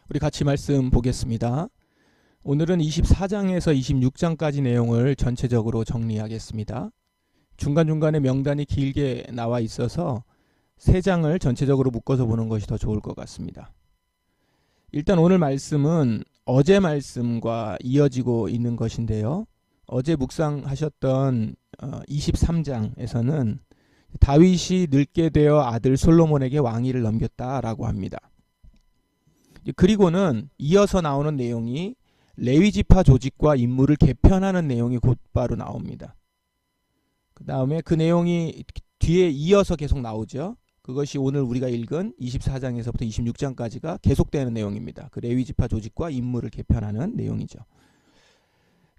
우리 같이 말씀 보겠습니다. 오늘은 24장에서 26장까지 내용을 전체적으로 정리하겠습니다. 중간중간에 명단이 길게 나와 있어서 3장을 전체적으로 묶어서 보는 것이 더 좋을 것 같습니다. 일단 오늘 말씀은 어제 말씀과 이어지고 있는 것인데요. 어제 묵상하셨던 23장에서는 다윗이 늙게 되어 아들 솔로몬에게 왕위를 넘겼다라고 합니다. 그리고는 이어서 나오는 내용이 레위지파 조직과 임무를 개편하는 내용이 곧바로 나옵니다. 그 다음에 그 내용이 뒤에 이어서 계속 나오죠. 그것이 오늘 우리가 읽은 24장에서부터 26장까지가 계속되는 내용입니다. 그 레위지파 조직과 임무를 개편하는 내용이죠.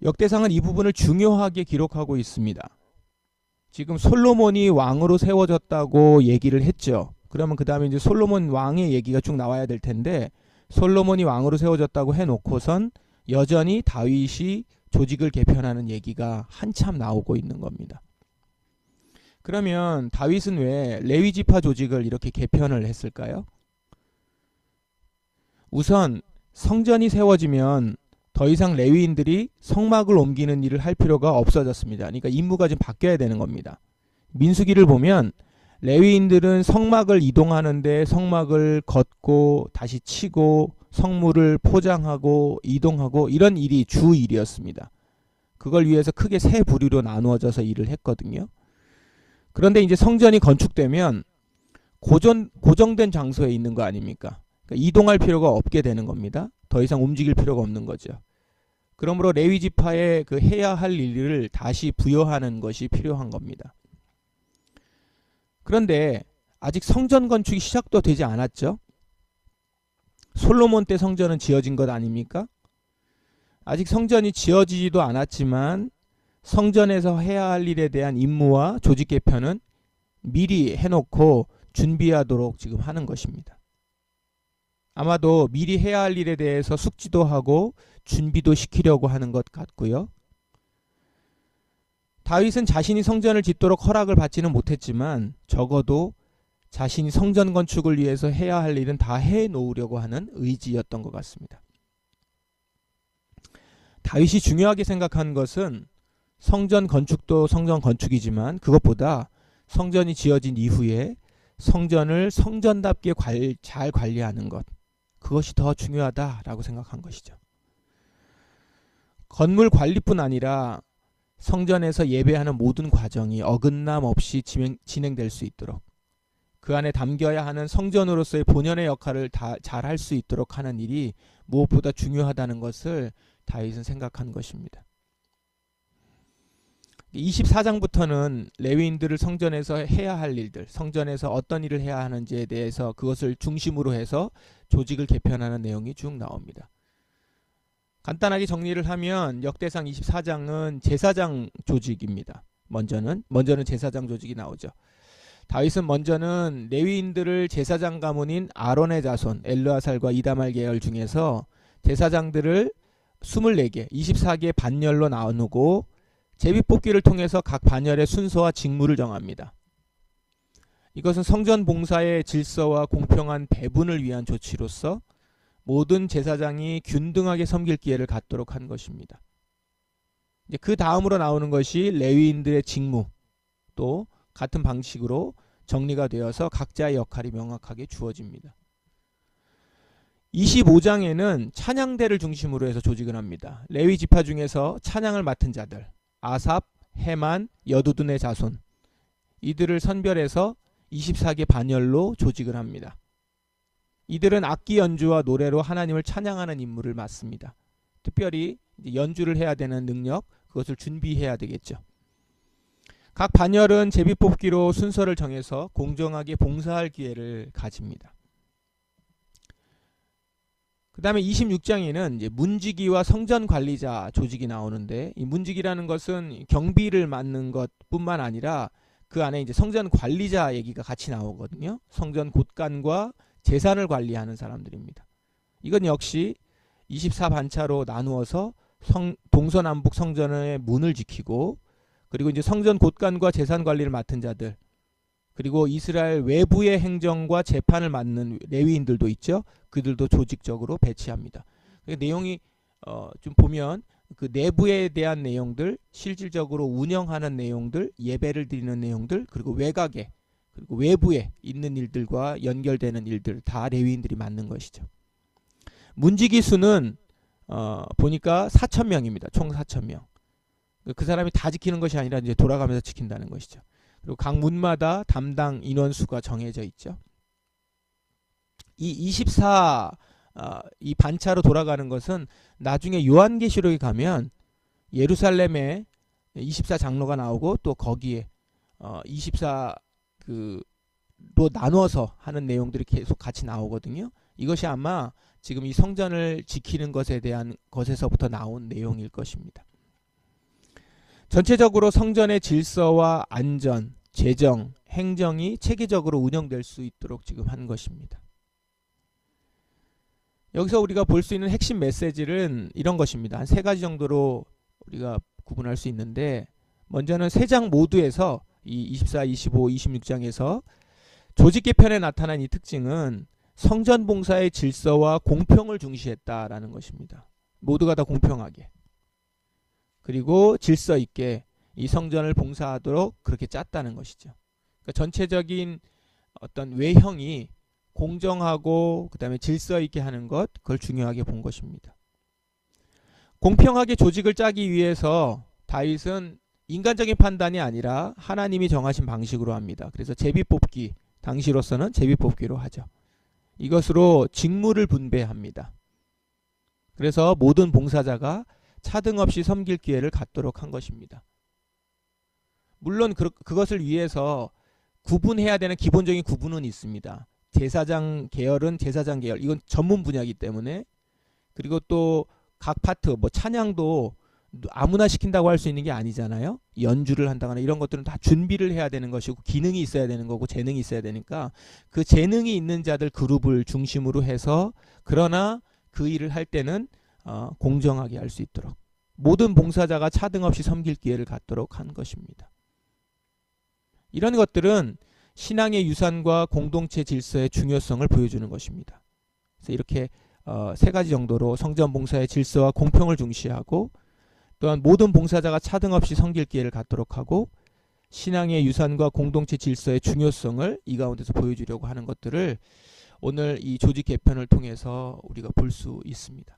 역대상은 이 부분을 중요하게 기록하고 있습니다. 지금 솔로몬이 왕으로 세워졌다고 얘기를 했죠. 그러면 그 다음에 이제 솔로몬 왕의 얘기가 쭉 나와야 될 텐데, 솔로몬이 왕으로 세워졌다고 해놓고선 여전히 다윗이 조직을 개편하는 얘기가 한참 나오고 있는 겁니다. 그러면 다윗은 왜 레위지파 조직을 이렇게 개편을 했을까요? 우선 성전이 세워지면 더 이상 레위인들이 성막을 옮기는 일을 할 필요가 없어졌습니다. 그러니까 임무가 좀 바뀌어야 되는 겁니다. 민수기를 보면 레위인들은 성막을 이동하는데 성막을 걷고 다시 치고 성물을 포장하고 이동하고 이런 일이 주 일이었습니다. 그걸 위해서 크게 세 부류로 나누어져서 일을 했거든요. 그런데 이제 성전이 건축되면 고정된 장소에 있는 거 아닙니까? 그러니까 이동할 필요가 없게 되는 겁니다. 더 이상 움직일 필요가 없는 거죠. 그러므로 레위지파에 그 해야 할 일을 다시 부여하는 것이 필요한 겁니다. 그런데 아직 성전 건축이 시작도 되지 않았죠. 솔로몬 때 성전은 지어진 것 아닙니까? 아직 성전이 지어지지도 않았지만 성전에서 해야 할 일에 대한 임무와 조직 개편은 미리 해놓고 준비하도록 지금 하는 것입니다. 아마도 미리 해야 할 일에 대해서 숙지도 하고 준비도 시키려고 하는 것 같고요. 다윗은 자신이 성전을 짓도록 허락을 받지는 못했지만 적어도 자신이 성전 건축을 위해서 해야 할 일은 다 해놓으려고 하는 의지였던 것 같습니다. 다윗이 중요하게 생각한 것은 성전 건축도 성전 건축이지만 그것보다 성전이 지어진 이후에 성전을 성전답게 잘 관리하는 것, 그것이 더 중요하다라고 생각한 것이죠. 건물 관리뿐 아니라 성전에서 예배하는 모든 과정이 어긋남 없이 진행될 수 있도록, 그 안에 담겨야 하는 성전으로서의 본연의 역할을 다 잘 할 수 있도록 하는 일이 무엇보다 중요하다는 것을 다윗은 생각한 것입니다. 24장부터는 레위인들을 성전에서 해야 할 일들, 성전에서 어떤 일을 해야 하는지에 대해서 그것을 중심으로 해서 조직을 개편하는 내용이 쭉 나옵니다. 간단하게 정리를 하면 역대상 24장은 제사장 조직입니다. 먼저는 제사장 조직이 나오죠. 다윗은 먼저는 레위인들을 제사장 가문인 아론의 자손 엘르아살과 이다말 계열 중에서 제사장들을 24개, 24개 반열로 나누고 제비뽑기를 통해서 각 반열의 순서와 직무를 정합니다. 이것은 성전 봉사의 질서와 공평한 배분을 위한 조치로서 모든 제사장이 균등하게 섬길 기회를 갖도록 한 것입니다. 이제 그 다음으로 나오는 것이 레위인들의 직무, 또 같은 방식으로 정리가 되어서 각자의 역할이 명확하게 주어집니다. 25장에는 찬양대를 중심으로 해서 조직을 합니다. 레위 지파 중에서 찬양을 맡은 자들, 아삽, 헤만, 여두둔의 자손, 이들을 선별해서 24개 반열로 조직을 합니다. 이들은 악기 연주와 노래로 하나님을 찬양하는 임무를 맡습니다. 특별히 연주를 해야 되는 능력, 그것을 준비해야 되겠죠. 각 반열은 제비뽑기로 순서를 정해서 공정하게 봉사할 기회를 가집니다. 그 다음에 26장에는 이제 문지기와 성전 관리자 조직이 나오는데, 이 문지기라는 것은 경비를 맡는 것뿐만 아니라 그 안에 이제 성전 관리자 얘기가 같이 나오거든요. 성전 곳간과 재산을 관리하는 사람들입니다. 이건 역시 24반차로 나누어서 동서남북 성전의 문을 지키고, 그리고 이제 성전 곳간과 재산 관리를 맡은 자들, 그리고 이스라엘 외부의 행정과 재판을 맡는 레위인들도 있죠. 그들도 조직적으로 배치합니다. 그 내용이 좀 보면 그 내부에 대한 내용들, 실질적으로 운영하는 내용들, 예배를 드리는 내용들, 그리고 외곽에 그리고 외부에 있는 일들과 연결되는 일들 다 레위인들이 맡는 것이죠. 문지기 수는 보니까 4,000명입니다. 총 4,000명. 그 사람이 다 지키는 것이 아니라 이제 돌아가면서 지킨다는 것이죠. 그리고 각 문마다 담당 인원수가 정해져 있죠. 이 24 이 반차로 돌아가는 것은 나중에 요한계시록에 가면 예루살렘에 24 장로가 나오고 또 거기에 24 로 나눠서 하는 내용들이 계속 같이 나오거든요. 이것이 아마 지금 이 성전을 지키는 것에 대한 것에서부터 나온 내용일 것입니다. 전체적으로 성전의 질서와 안전, 재정, 행정이 체계적으로 운영될 수 있도록 지금 한 것입니다. 여기서 우리가 볼 수 있는 핵심 메시지는 이런 것입니다. 한 세 가지 정도로 우리가 구분할 수 있는데, 먼저는 세 장 모두에서 이 24, 25, 26장에서 조직 개편에 나타난 이 특징은 성전 봉사의 질서와 공평을 중시했다라는 것입니다. 모두가 다 공평하게, 그리고 질서 있게 이 성전을 봉사하도록 그렇게 짰다는 것이죠. 그러니까 전체적인 어떤 외형이 공정하고 그다음에 질서 있게 하는 것, 그걸 중요하게 본 것입니다. 공평하게 조직을 짜기 위해서 다윗은 인간적인 판단이 아니라 하나님이 정하신 방식으로 합니다. 그래서 제비뽑기, 당시로서는 제비뽑기로 하죠. 이것으로 직무를 분배합니다. 그래서 모든 봉사자가 차등 없이 섬길 기회를 갖도록 한 것입니다. 물론 그것을 위해서 구분해야 되는 기본적인 구분은 있습니다. 제사장 계열은 제사장 계열, 이건 전문 분야이기 때문에, 그리고 또 각 파트, 뭐 찬양도 아무나 시킨다고 할 수 있는 게 아니잖아요. 연주를 한다거나 이런 것들은 다 준비를 해야 되는 것이고 기능이 있어야 되는 거고 재능이 있어야 되니까 그 재능이 있는 자들 그룹을 중심으로 해서, 그러나 그 일을 할 때는 공정하게 할 수 있도록 모든 봉사자가 차등 없이 섬길 기회를 갖도록 한 것입니다. 이런 것들은 신앙의 유산과 공동체 질서의 중요성을 보여주는 것입니다. 그래서 이렇게 세 가지 정도로 성전 봉사의 질서와 공평을 중시하고, 또한 모든 봉사자가 차등 없이 섬길 기회를 갖도록 하고, 신앙의 유산과 공동체 질서의 중요성을 이 가운데서 보여주려고 하는 것들을 오늘 이 조직 개편을 통해서 우리가 볼 수 있습니다.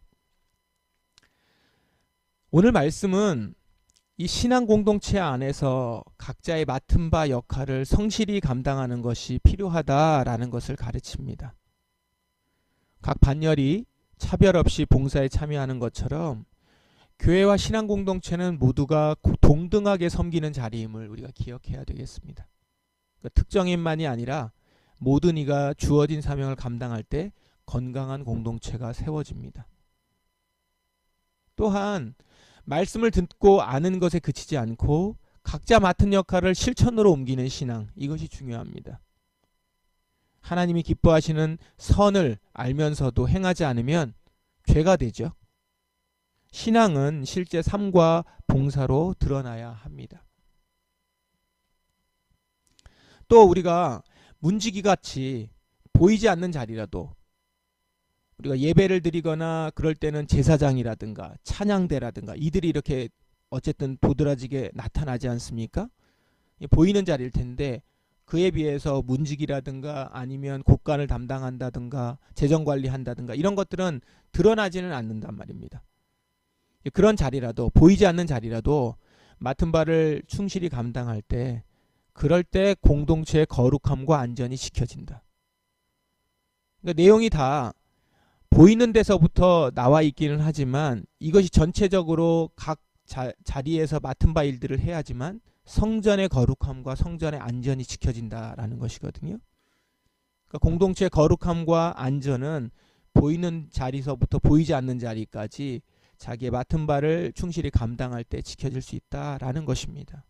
오늘 말씀은 이 신앙 공동체 안에서 각자의 맡은 바 역할을 성실히 감당하는 것이 필요하다라는 것을 가르칩니다. 각 반열이 차별 없이 봉사에 참여하는 것처럼 교회와 신앙 공동체는 모두가 동등하게 섬기는 자리임을 우리가 기억해야 되겠습니다. 그러니까 특정인만이 아니라 모든 이가 주어진 사명을 감당할 때 건강한 공동체가 세워집니다. 또한 말씀을 듣고 아는 것에 그치지 않고 각자 맡은 역할을 실천으로 옮기는 신앙, 이것이 중요합니다. 하나님이 기뻐하시는 선을 알면서도 행하지 않으면 죄가 되죠. 신앙은 실제 삶과 봉사로 드러나야 합니다. 또 우리가 문지기같이 보이지 않는 자리라도, 우리가 예배를 드리거나 그럴 때는 제사장이라든가 찬양대라든가 이들이 이렇게 어쨌든 도드라지게 나타나지 않습니까? 보이는 자리일 텐데 그에 비해서 문지기라든가 아니면 곡간을 담당한다든가 재정관리한다든가 이런 것들은 드러나지는 않는단 말입니다. 그런 자리라도, 보이지 않는 자리라도 맡은 바를 충실히 감당할 때, 그럴 때 공동체의 거룩함과 안전이 지켜진다. 그러니까 내용이 다 보이는 데서부터 나와 있기는 하지만 이것이 전체적으로 각 자리에서 맡은 바 일들을 해야지만 성전의 거룩함과 성전의 안전이 지켜진다라는 것이거든요. 그러니까 공동체의 거룩함과 안전은 보이는 자리서부터 보이지 않는 자리까지 자기의 맡은 바를 충실히 감당할 때 지켜질 수 있다라는 것입니다.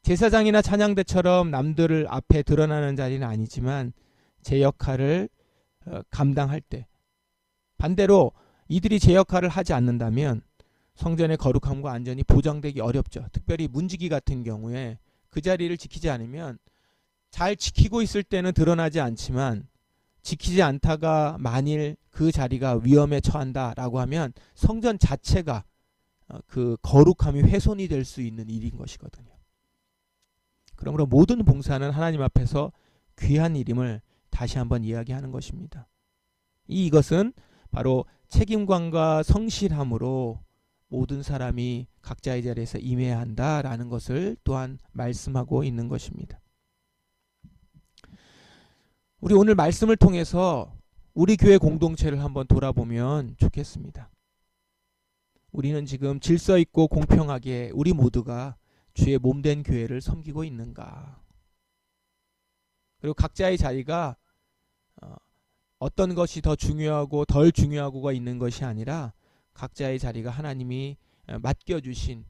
제사장이나 찬양대처럼 남들을 앞에 드러나는 자리는 아니지만 제 역할을 감당할 때, 반대로 이들이 제 역할을 하지 않는다면 성전의 거룩함과 안전이 보장되기 어렵죠. 특별히 문지기 같은 경우에 그 자리를 지키지 않으면 잘 지키고 있을 때는 드러나지 않지만 지키지 않다가 만일 그 자리가 위험에 처한다라고 하면 성전 자체가 그 거룩함이 훼손이 될 수 있는 일인 것이거든요. 그러므로 모든 봉사는 하나님 앞에서 귀한 일임을 다시 한번 이야기하는 것입니다. 이것은 바로 책임감과 성실함으로 모든 사람이 각자의 자리에서 임해야 한다라는 것을 또한 말씀하고 있는 것입니다. 우리 오늘 말씀을 통해서 우리 교회 공동체를 한번 돌아보면 좋겠습니다. 우리는 지금 질서 있고 공평하게 우리 모두가 주의 몸된 교회를 섬기고 있는가? 그리고 각자의 자리가 어떤 것이 더 중요하고 덜 중요하고가 있는 것이 아니라 각자의 자리가 하나님이 맡겨주신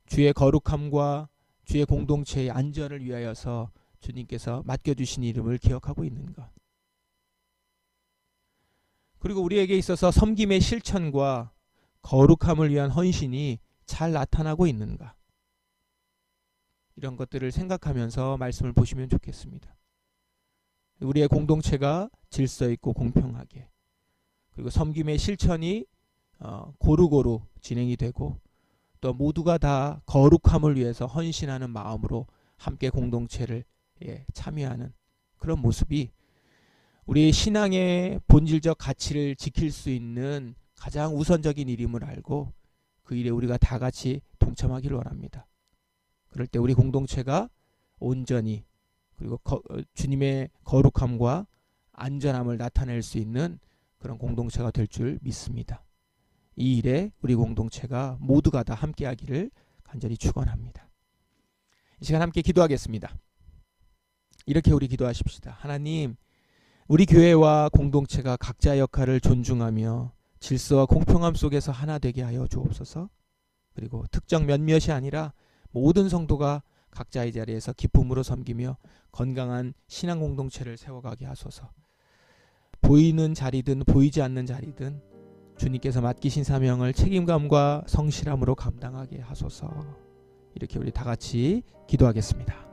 주의 거룩함과 주의 공동체의 안전을 위하여서 주님께서 맡겨주신 이름을 기억하고 있는가? 그리고 우리에게 있어서 섬김의 실천과 거룩함을 위한 헌신이 잘 나타나고 있는가? 이런 것들을 생각하면서 말씀을 보시면 좋겠습니다. 우리의 공동체가 질서 있고 공평하게, 그리고 섬김의 실천이 고루고루 진행이 되고, 또 모두가 다 거룩함을 위해서 헌신하는 마음으로 함께 공동체를 참여하는 그런 모습이 우리 신앙의 본질적 가치를 지킬 수 있는 가장 우선적인 일임을 알고 그 일에 우리가 다 같이 동참하기를 원합니다. 그럴 때 우리 공동체가 온전히 그리고 주님의 거룩함과 안전함을 나타낼 수 있는 그런 공동체가 될 줄 믿습니다. 이 일에 우리 공동체가 모두가 다 함께하기를 간절히 축원합니다. 이 시간 함께 기도하겠습니다. 이렇게 우리 기도하십시다. 하나님, 우리 교회와 공동체가 각자의 역할을 존중하며 질서와 공평함 속에서 하나 되게 하여 주옵소서. 그리고 특정 몇몇이 아니라 모든 성도가 각자의 자리에서 기쁨으로 섬기며 건강한 신앙 공동체를 세워가게 하소서. 보이는 자리든 보이지 않는 자리든 주님께서 맡기신 사명을 책임감과 성실함으로 감당하게 하소서. 이렇게 우리 다 같이 기도하겠습니다.